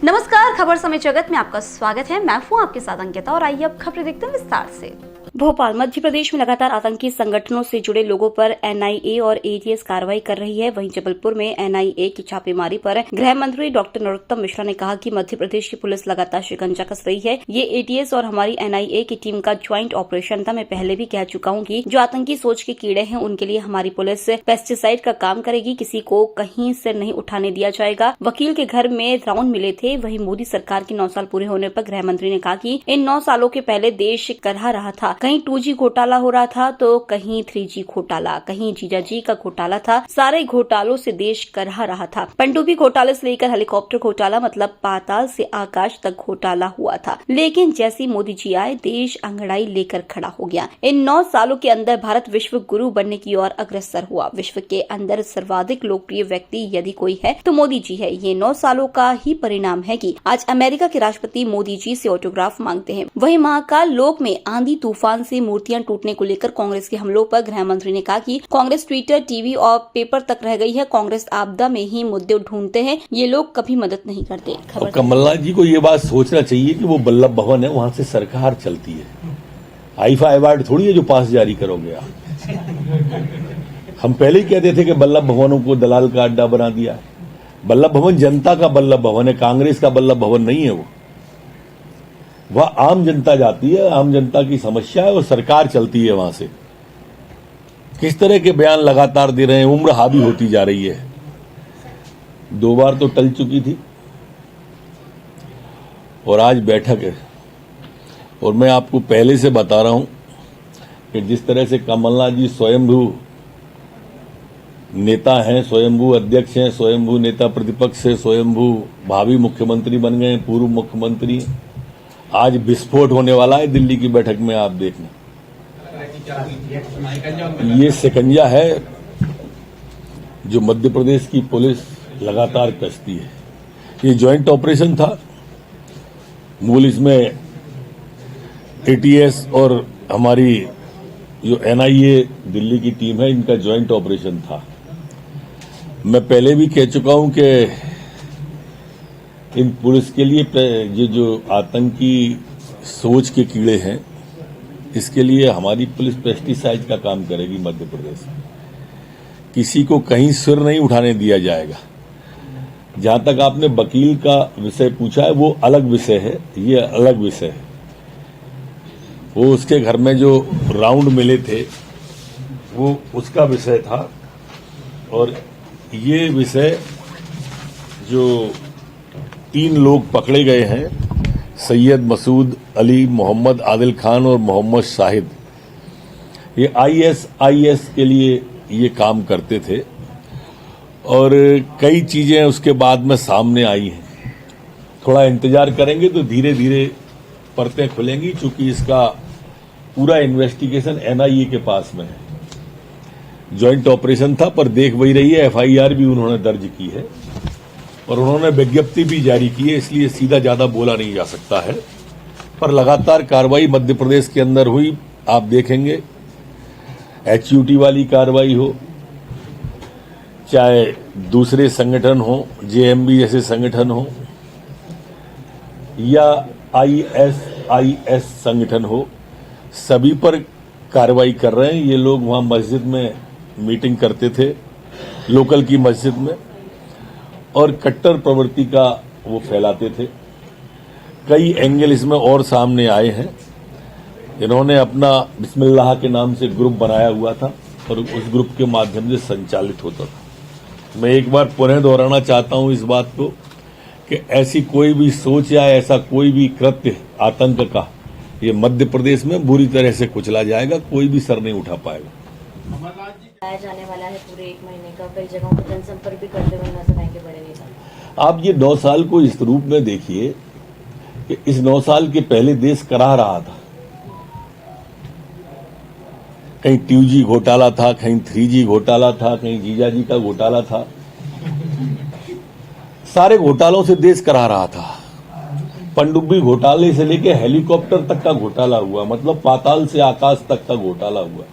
नमस्कार, खबर समय जगत में आपका स्वागत है। मैं हूं आपके साथ अंकिता और आइए अब खबरें देखते हैं विस्तार से। भोपाल मध्य प्रदेश में लगातार आतंकी संगठनों से जुड़े लोगों पर एनआईए और एटीएस कार्रवाई कर रही है। वहीं जबलपुर में एनआईए की छापेमारी पर गृह मंत्री डॉक्टर नरोत्तम मिश्रा ने कहा कि मध्य प्रदेश की पुलिस लगातार शिकंजा कस रही है। ये एटीएस और हमारी एनआईए की टीम का ज्वाइंट ऑपरेशन था। मैं पहले भी कह चुका हूँ कि जो आतंकी सोच के कीड़े हैं उनके लिए हमारी पुलिस पेस्टिसाइड का काम करेगी। किसी को कहीं से नहीं उठाने दिया जाएगा। वकील के घर में राउंड मिले थे। वहीं मोदी सरकार के 9 साल पूरे होने पर गृह मंत्री ने कहा कि इन 9 सालों के पहले देश करहा रहा था। कहीं 2G घोटाला हो रहा था तो कहीं 3G घोटाला, कहीं जीजाजी का घोटाला था। सारे घोटालों से देश करहा रहा था। पनडुब्बी घोटाले से लेकर हेलीकॉप्टर घोटाला, मतलब पाताल से आकाश तक घोटाला हुआ था। लेकिन जैसी मोदी जी आए, देश अंगड़ाई लेकर खड़ा हो गया। इन 9 सालों के अंदर भारत विश्व गुरु बनने की ओर अग्रसर हुआ। विश्व के अंदर सर्वाधिक लोकप्रिय व्यक्ति यदि कोई है तो मोदी जी है। ये 9 सालों का ही परिणाम है कि आज अमेरिका के राष्ट्रपति मोदी जी से ऑटोग्राफ मांगते हैं। वहीं महाकाल लोक में आंधी तूफान से मूर्तियां टूटने को लेकर कांग्रेस के हमलों पर गृह मंत्री ने कहा कि कांग्रेस ट्विटर, टीवी और पेपर तक रह गई है। कांग्रेस आपदा में ही मुद्दे ढूंढते हैं, ये लोग कभी मदद नहीं करते। कमलनाथ जी को ये बात सोचना चाहिए कि वो बल्लभ भवन है, वहां से सरकार चलती है। आईफा अवार्ड थोड़ी है जो पास जारी करोगे आप। हम पहले ही कहते थे कि बल्लभ भवनों को दलाल का अड्डा बना दिया है। बल्लभ भवन जनता का बल्लभ भवन है, कांग्रेस का बल्लभ भवन नहीं है। वो वह आम जनता जाती है, आम जनता की समस्या है और सरकार चलती है वहां से। किस तरह के बयान लगातार दे रहे हैं, उम्र हावी होती जा रही है। 2 बार तो टल चुकी थी और आज बैठक है। और मैं आपको पहले से बता रहा हूं कि जिस तरह से कमलनाथ जी स्वयंभू नेता हैं, स्वयंभू अध्यक्ष हैं, स्वयंभू नेता प्रतिपक्ष है, स्वयंभू भावी मुख्यमंत्री बन गए, पूर्व मुख्यमंत्री, आज विस्फोट होने वाला है दिल्ली की बैठक में। आप देखना, ये शिकंजा है जो मध्य प्रदेश की पुलिस लगातार कसती है। ये ज्वाइंट ऑपरेशन था। मूल इसमें एटीएस और हमारी जो एनआईए दिल्ली की टीम है, इनका ज्वाइंट ऑपरेशन था। मैं पहले भी कह चुका हूं कि इन पुलिस के लिए ये जो आतंकी सोच के कीड़े हैं, इसके लिए हमारी पुलिस पेस्टिसाइड का काम करेगी मध्य प्रदेश में। किसी को कहीं सिर नहीं उठाने दिया जाएगा। जहां तक आपने वकील का विषय पूछा है, वो अलग विषय है, ये अलग विषय है। वो उसके घर में जो राउंड मिले थे वो उसका विषय था। और ये विषय जो 3 लोग पकड़े गए हैं, सैयद मसूद अली, मोहम्मद आदिल खान और मोहम्मद शाहिद, ये आईएसआईएस के लिए ये काम करते थे। और कई चीजें उसके बाद में सामने आई हैं। थोड़ा इंतजार करेंगे तो धीरे धीरे परतें खुलेंगी, चूंकि इसका पूरा इन्वेस्टिगेशन एनआईए के पास में है। ज्वाइंट ऑपरेशन था, पर देख वही रही है, एफआईआर भी उन्होंने दर्ज की है और उन्होंने विज्ञप्ति भी जारी की है, इसलिए सीधा ज्यादा बोला नहीं जा सकता है। पर लगातार कार्रवाई मध्य प्रदेश के अंदर हुई। आप देखेंगे एचयूटी वाली कार्रवाई हो, चाहे दूसरे संगठन हो, जेएमबी जैसे संगठन हो, या आईएसआईएस संगठन हो, सभी पर कार्रवाई कर रहे हैं। ये लोग वहां मस्जिद में मीटिंग करते थे, लोकल की मस्जिद में, और कट्टर प्रवृत्ति का वो फैलाते थे। कई एंगल इसमें और सामने आए हैं। इन्होंने अपना बिस्मिल्लाह के नाम से ग्रुप बनाया हुआ था और उस ग्रुप के माध्यम से संचालित होता था। मैं एक बार पुनः दोहराना चाहता हूं इस बात को कि ऐसी कोई भी सोच या ऐसा कोई भी कृत्य आतंक का, ये मध्य प्रदेश में बुरी तरह से कुचला जाएगा। कोई भी सर नहीं उठा पाएगा। जाने वाला है पूरे 1 महीने का, कई जगहों पर जनसंपर्क भी करते हुए नजर आएंगे बड़े नेता। आप ये 9 साल को इस रूप में देखिए कि इस 9 साल के पहले देश कराह रहा था। कहीं 2G घोटाला था, कहीं 3G घोटाला था, कहीं जीजाजी का घोटाला था। सारे घोटालों से देश करा रहा था। पनडुब्बी घोटाले से लेके हेलीकॉप्टर तक का घोटाला हुआ, मतलब पाताल से आकाश तक का घोटाला हुआ।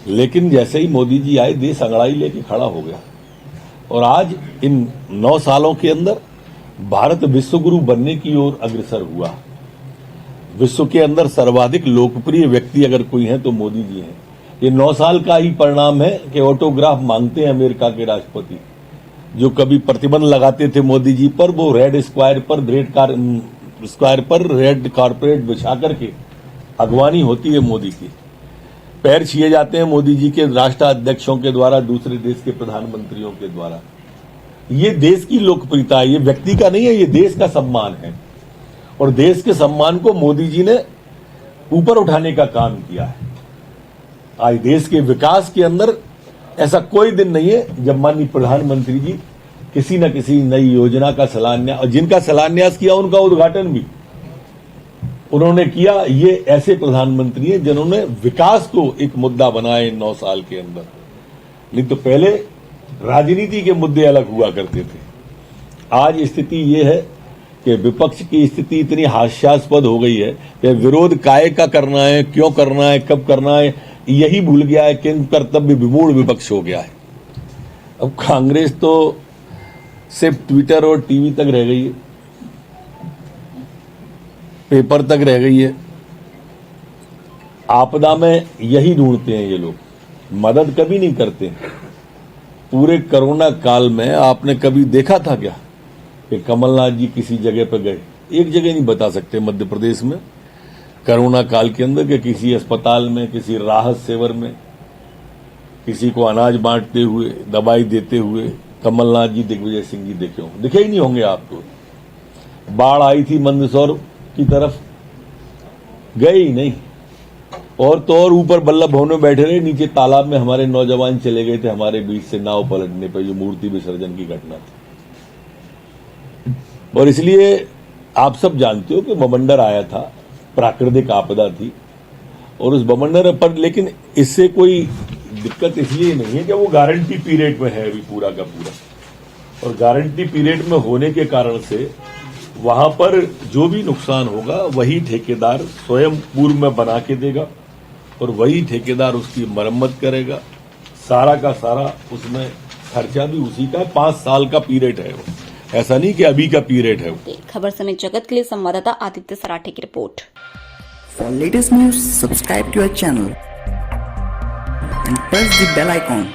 लेकिन जैसे ही मोदी जी आए, देश अंगड़ाई लेके खड़ा हो गया। और आज इन 9 सालों के अंदर भारत विश्वगुरु बनने की ओर अग्रसर हुआ। विश्व के अंदर सर्वाधिक लोकप्रिय व्यक्ति अगर कोई है तो मोदी जी हैं। ये 9 साल का ही परिणाम है कि ऑटोग्राफ मांगते हैं अमेरिका के राष्ट्रपति। जो कभी प्रतिबंध लगाते थे मोदी जी पर, वो रेड स्क्वायर पर रेड कारपेट बिछा करके अगवानी होती है मोदी की। पैर छुए जाते हैं मोदी जी के राष्ट्राध्यक्षों के द्वारा, दूसरे देश के प्रधानमंत्रियों के द्वारा। ये देश की लोकप्रियता है, ये व्यक्ति का नहीं है, ये देश का सम्मान है। और देश के सम्मान को मोदी जी ने ऊपर उठाने का काम किया है। आज देश के विकास के अंदर ऐसा कोई दिन नहीं है जब माननीय प्रधानमंत्री जी किसी न किसी नई योजना का शिलान्यास, और जिनका शिलान्यास किया उनका उद्घाटन भी उन्होंने किया। ये ऐसे प्रधानमंत्री हैं जिन्होंने विकास को एक मुद्दा बनाया 9 साल के अंदर। नहीं तो पहले राजनीति के मुद्दे अलग हुआ करते थे। आज स्थिति ये है कि विपक्ष की स्थिति इतनी हास्यास्पद हो गई है कि विरोध काय का करना है, क्यों करना है, कब करना है, यही भूल गया है। कि कर्तव्य विमूढ़ विपक्ष हो गया है। अब कांग्रेस तो सिर्फ ट्विटर और टीवी तक रह गई है, पेपर तक रह गई है। आपदा में यही ढूंढते हैं ये लोग, मदद कभी नहीं करते। पूरे कोरोना काल में आपने कभी देखा था क्या कि कमलनाथ जी किसी जगह पर गए? एक जगह नहीं बता सकते मध्य प्रदेश में कोरोना काल के अंदर कि किसी अस्पताल में, किसी राहत शिविर में, किसी को अनाज बांटते हुए, दवाई देते हुए कमलनाथ जी, दिग्विजय सिंह जी दिखे ही नहीं होंगे आपको। बाढ़ आई थी मंदसौर की तरफ, गए ही नहीं। और तो और ऊपर बल्लभ भवन में बैठे रहे, नीचे तालाब में हमारे नौजवान चले गए थे हमारे बीच से नाव पलटने पर, जो मूर्ति विसर्जन की घटना थी। और इसलिए आप सब जानते हो कि बवंडर आया था, प्राकृतिक आपदा थी, और उस बवंडर पर, लेकिन इससे कोई दिक्कत इसलिए नहीं है कि वो गारंटी पीरियड में है अभी पूरा का पूरा। और गारंटी पीरियड में होने के कारण से वहां पर जो भी नुकसान होगा वही ठेकेदार स्वयं पूर्व में बना के देगा और वही ठेकेदार उसकी मरम्मत करेगा। सारा का सारा उसमें खर्चा भी उसी का। 5 साल का पीरियड है वो, ऐसा नहीं कि अभी का पीरियड है वो। खबर समय जगत के लिए संवाददाता आदित्य सराठे की report. For latest news, subscribe to our channel and press the bell icon.